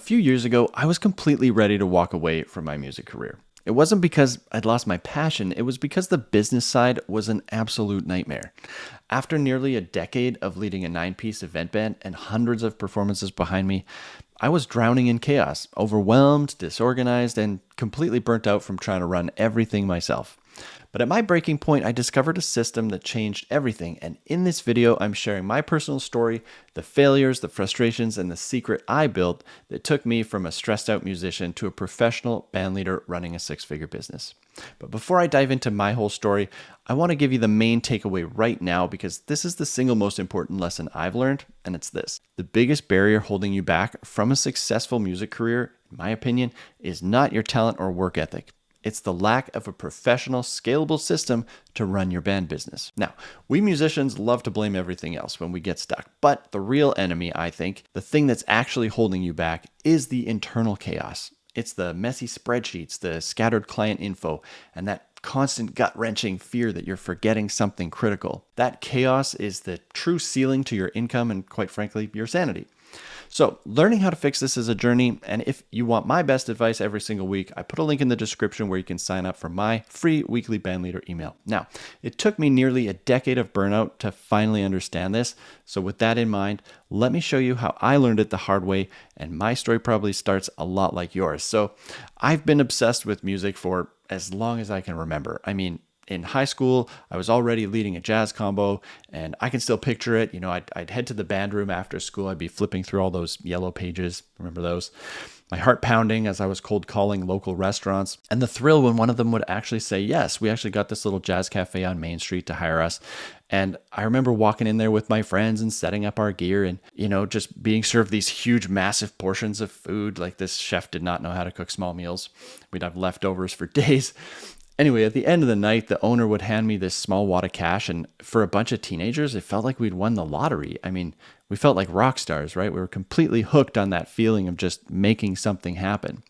few years ago, I was completely ready to walk away from my music career. It wasn't because I'd lost my passion, it was because the business side was an absolute nightmare. After nearly a decade of leading a 9-piece event band and hundreds of performances behind me, I was drowning in chaos, overwhelmed, disorganized, and completely burnt out from trying to run everything myself. But at my breaking point, I discovered a system that changed everything. And in this video, I'm sharing my personal story, the failures, the frustrations, and the secret I built that took me from a stressed out musician to a professional band leader running a 6-figure business. But before I dive into my whole story, I want to give you the main takeaway right now because this is the single most important lesson I've learned, and it's this. The biggest barrier holding you back from a successful music career, in my opinion, is not your talent or work ethic. It's the lack of a professional, scalable system to run your band business. Now, we musicians love to blame everything else when we get stuck, but the real enemy, I think, the thing that's actually holding you back, is the internal chaos. It's the messy spreadsheets, the scattered client info, and that constant gut-wrenching fear that you're forgetting something critical. That chaos is the true ceiling to your income and, quite frankly, your sanity. So learning how to fix this is a journey, and if you want my best advice every single week, I put a link in the description where you can sign up for my free weekly Bandleader email. Now, it took me nearly a decade of burnout to finally understand this, so with that in mind, let me show you how I learned it the hard way, and my story probably starts a lot like yours. So I've been obsessed with music for as long as I can remember. In high school, I was already leading a jazz combo, and I can still picture it. I'd head to the band room after school. I'd be flipping through all those yellow pages. Remember those? My heart pounding as I was cold calling local restaurants, and the thrill when one of them would actually say yes. We actually got this little jazz cafe on Main Street to hire us. And I remember walking in there with my friends and setting up our gear and, just being served these huge, massive portions of food. Like, this chef did not know how to cook small meals. We'd have leftovers for days. Anyway, at the end of the night, the owner would hand me this small wad of cash, and for a bunch of teenagers, it felt like we'd won the lottery. We felt like rock stars, right? We were completely hooked on that feeling of just making something happen.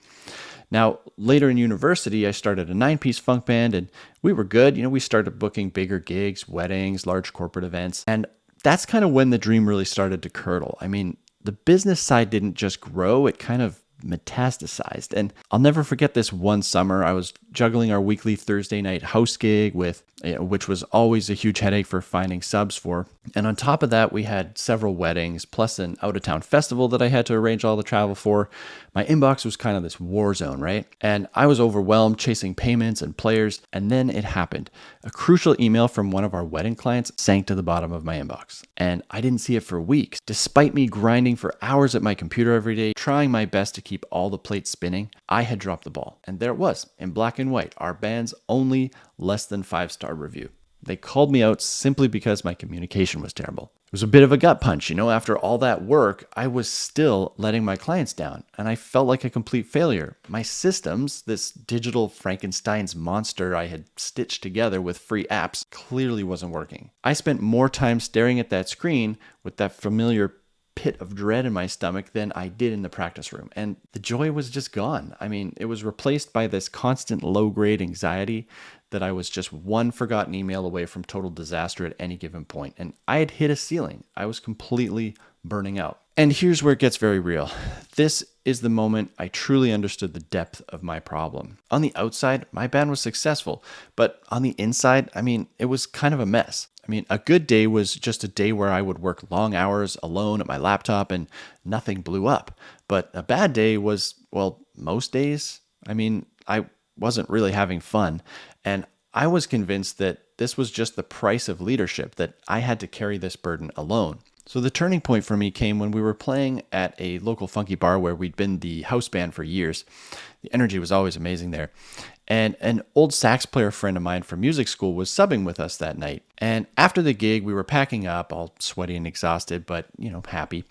Now, later in university, I started a 9-piece funk band, and we were good. We started booking bigger gigs, weddings, large corporate events, and that's kind of when the dream really started to curdle. The business side didn't just grow, it kind of metastasized. And I'll never forget this one summer. I was juggling our weekly Thursday night house gig which was always a huge headache for finding subs for. And on top of that, we had several weddings, plus an out-of-town festival that I had to arrange all the travel for. My inbox was kind of this war zone, right? And I was overwhelmed chasing payments and players. And then it happened. A crucial email from one of our wedding clients sank to the bottom of my inbox. And I didn't see it for weeks. Despite me grinding for hours at my computer every day, trying my best to keep all the plates spinning, I had dropped the ball. And there it was, in black and white, our band's only less than 5-star review. They called me out simply because my communication was terrible. It was a bit of a gut punch. After all that work, I was still letting my clients down, and I felt like a complete failure. My systems, this digital Frankenstein's monster I had stitched together with free apps, clearly wasn't working. I spent more time staring at that screen with that familiar pit of dread in my stomach than I did in the practice room. And the joy was just gone. It was replaced by this constant low-grade anxiety that I was just one forgotten email away from total disaster at any given point. And I had hit a ceiling. I was completely burning out. And here's where it gets very real. This is the moment I truly understood the depth of my problem. On the outside, my band was successful, but on the inside, it was kind of a mess. A good day was just a day where I would work long hours alone at my laptop and nothing blew up. But a bad day was, most days, I wasn't really having fun. And I was convinced that this was just the price of leadership, that I had to carry this burden alone. So the turning point for me came when we were playing at a local funky bar where we'd been the house band for years. The energy was always amazing there. And an old sax player friend of mine from music school was subbing with us that night. And after the gig, we were packing up, all sweaty and exhausted, but, happy.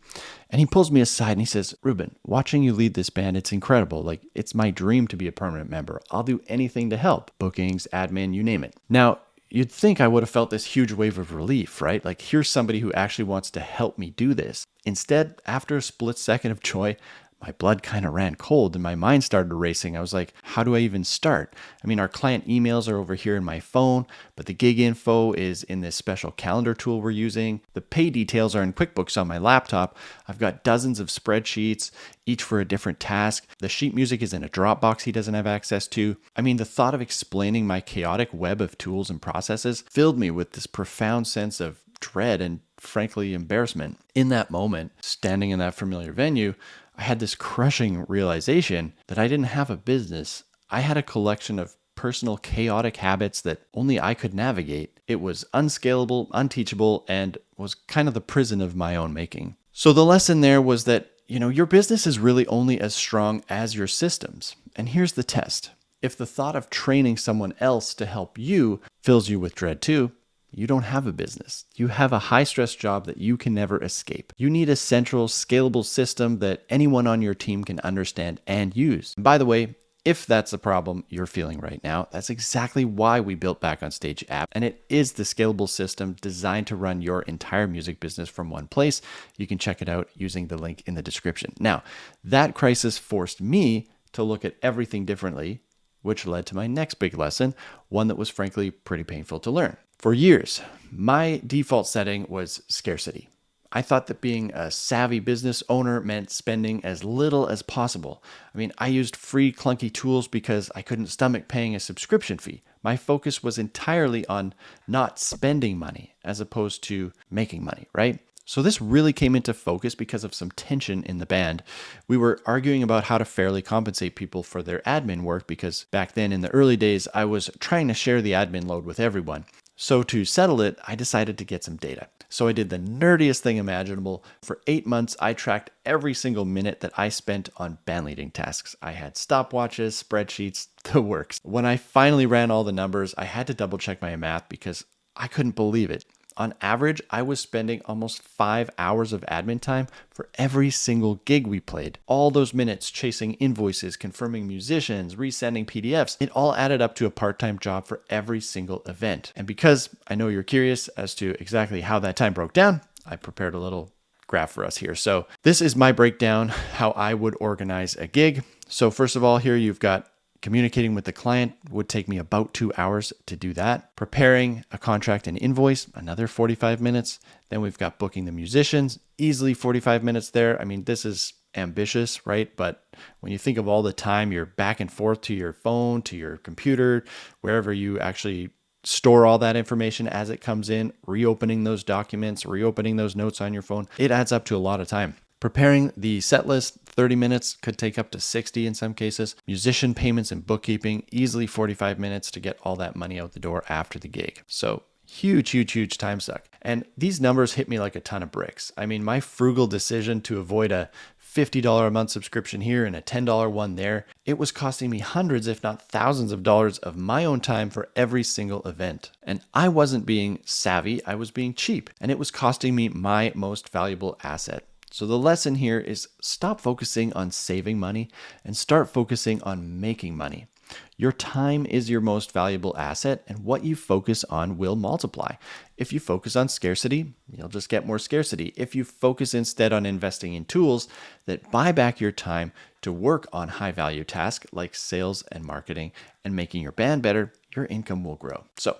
And he pulls me aside and he says, "Reuben, watching you lead this band, it's incredible. It's my dream to be a permanent member. I'll do anything to help. Bookings, admin, you name it." Now, you'd think I would have felt this huge wave of relief, right? Here's somebody who actually wants to help me do this. Instead, after a split second of joy, my blood kind of ran cold and my mind started racing. I was like, how do I even start? I mean, our client emails are over here in my phone, but the gig info is in this special calendar tool we're using. The pay details are in QuickBooks on my laptop. I've got dozens of spreadsheets, each for a different task. The sheet music is in a Dropbox he doesn't have access to. I mean, the thought of explaining my chaotic web of tools and processes filled me with this profound sense of dread and frankly embarrassment. In that moment, standing in that familiar venue, I had this crushing realization that I didn't have a business. I had a collection of personal chaotic habits that only I could navigate. It was unscalable, unteachable, and was kind of the prison of my own making. So the lesson there was that, your business is really only as strong as your systems. And here's the test. If the thought of training someone else to help you fills you with dread too, you don't have a business. You have a high-stress job that you can never escape. You need a central, scalable system that anyone on your team can understand and use. And by the way, if that's the problem you're feeling right now, that's exactly why we built Back on Stage app. And it is the scalable system designed to run your entire music business from one place. You can check it out using the link in the description. Now, that crisis forced me to look at everything differently, which led to my next big lesson, one that was frankly pretty painful to learn. For years, my default setting was scarcity. I thought that being a savvy business owner meant spending as little as possible. I mean, I used free clunky tools because I couldn't stomach paying a subscription fee. My focus was entirely on not spending money as opposed to making money, right? So this really came into focus because of some tension in the band. We were arguing about how to fairly compensate people for their admin work because back then in the early days, I was trying to share the admin load with everyone. So to settle it, I decided to get some data. So I did the nerdiest thing imaginable. For 8 months, I tracked every single minute that I spent on band leading tasks. I had stopwatches, spreadsheets, the works. When I finally ran all the numbers, I had to double check my math because I couldn't believe it. On average, I was spending almost 5 hours of admin time for every single gig we played. All those minutes chasing invoices, confirming musicians, resending PDFs, it all added up to a part-time job for every single event. And because I know you're curious as to exactly how that time broke down, I prepared a little graph for us here. So this is my breakdown, how I would organize a gig. So first of all, here you've got communicating with the client would take me about 2 hours to do that. Preparing a contract and invoice, another 45 minutes. Then we've got booking the musicians, easily 45 minutes there. I mean, this is ambitious, right? But when you think of all the time you're back and forth to your phone, to your computer, wherever you actually store all that information as it comes in, reopening those documents, reopening those notes on your phone, it adds up to a lot of time. Preparing the set list, 30 minutes, could take up to 60 in some cases. Musician payments and bookkeeping, easily 45 minutes to get all that money out the door after the gig. So huge time suck. And these numbers hit me like a ton of bricks. I mean, my frugal decision to avoid a $50 a month subscription here and a $10 one there, it was costing me hundreds, if not thousands of dollars of my own time for every single event. And I wasn't being savvy, I was being cheap. And it was costing me my most valuable asset. So the lesson here is stop focusing on saving money and start focusing on making money. Your time is your most valuable asset, and what you focus on will multiply. If you focus on scarcity, you'll just get more scarcity. If you focus instead on investing in tools that buy back your time to work on high-value tasks like sales and marketing and making your band better, your income will grow. So,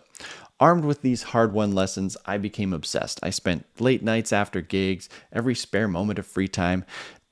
armed with these hard-won lessons, I became obsessed. I spent late nights after gigs, every spare moment of free time,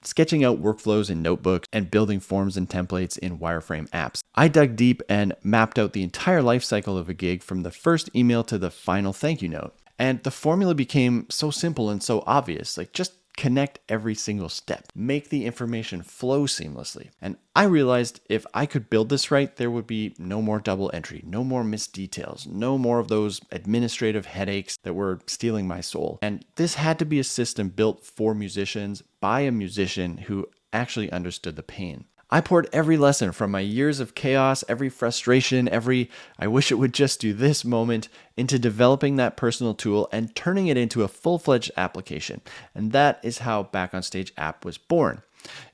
sketching out workflows in notebooks and building forms and templates in wireframe apps. I dug deep and mapped out the entire life cycle of a gig from the first email to the final thank you note. And the formula became so simple and so obvious, like just connect every single step, make the information flow seamlessly. And I realized if I could build this right, there would be no more double entry, no more missed details, no more of those administrative headaches that were stealing my soul. And this had to be a system built for musicians by a musician who actually understood the pain. I poured every lesson from my years of chaos, every frustration, every I wish it would just do this moment into developing that personal tool and turning it into a full-fledged application. And that is how Back on Stage app was born.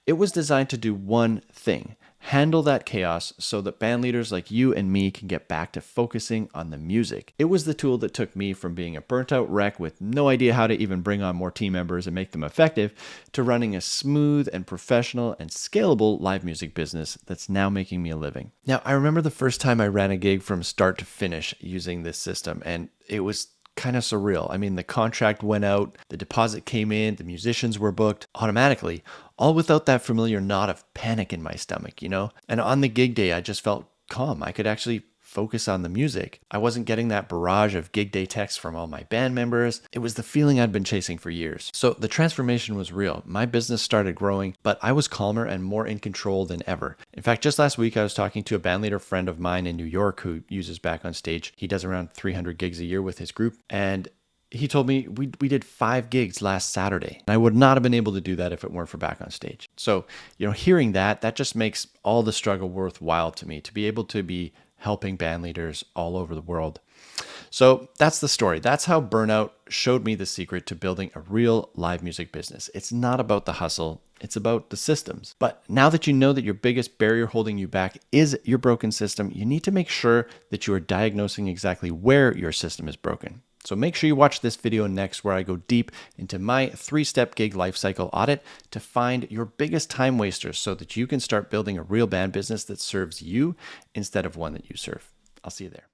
It was designed to do one thing: handle that chaos so that band leaders like you and me can get back to focusing on the music. It was the tool that took me from being a burnt out wreck with no idea how to even bring on more team members and make them effective to running a smooth and professional and scalable live music business that's now making me a living. Now, I remember the first time I ran a gig from start to finish using this system, and it was kind of surreal. I mean, the contract went out, the deposit came in, the musicians were booked automatically, all without that familiar knot of panic in my stomach, you know? And on the gig day, I just felt calm. I could actually focus on the music. I wasn't getting that barrage of gig day texts from all my band members. It was the feeling I'd been chasing for years. So the transformation was real. My business started growing, but I was calmer and more in control than ever. In fact, just last week, I was talking to a bandleader friend of mine in New York who uses Back on Stage. He does around 300 gigs a year with his group. And he told me we did 5 gigs last Saturday. And I would not have been able to do that if it weren't for Back on Stage. So, hearing that just makes all the struggle worthwhile to me, to be able to be helping band leaders all over the world. So that's the story. That's how burnout showed me the secret to building a real live music business. It's not about the hustle. It's about the systems. But now that you know that your biggest barrier holding you back is your broken system, you need to make sure that you are diagnosing exactly where your system is broken. So make sure you watch this video next where I go deep into my 3-step gig lifecycle audit to find your biggest time wasters so that you can start building a real band business that serves you instead of one that you serve. I'll see you there.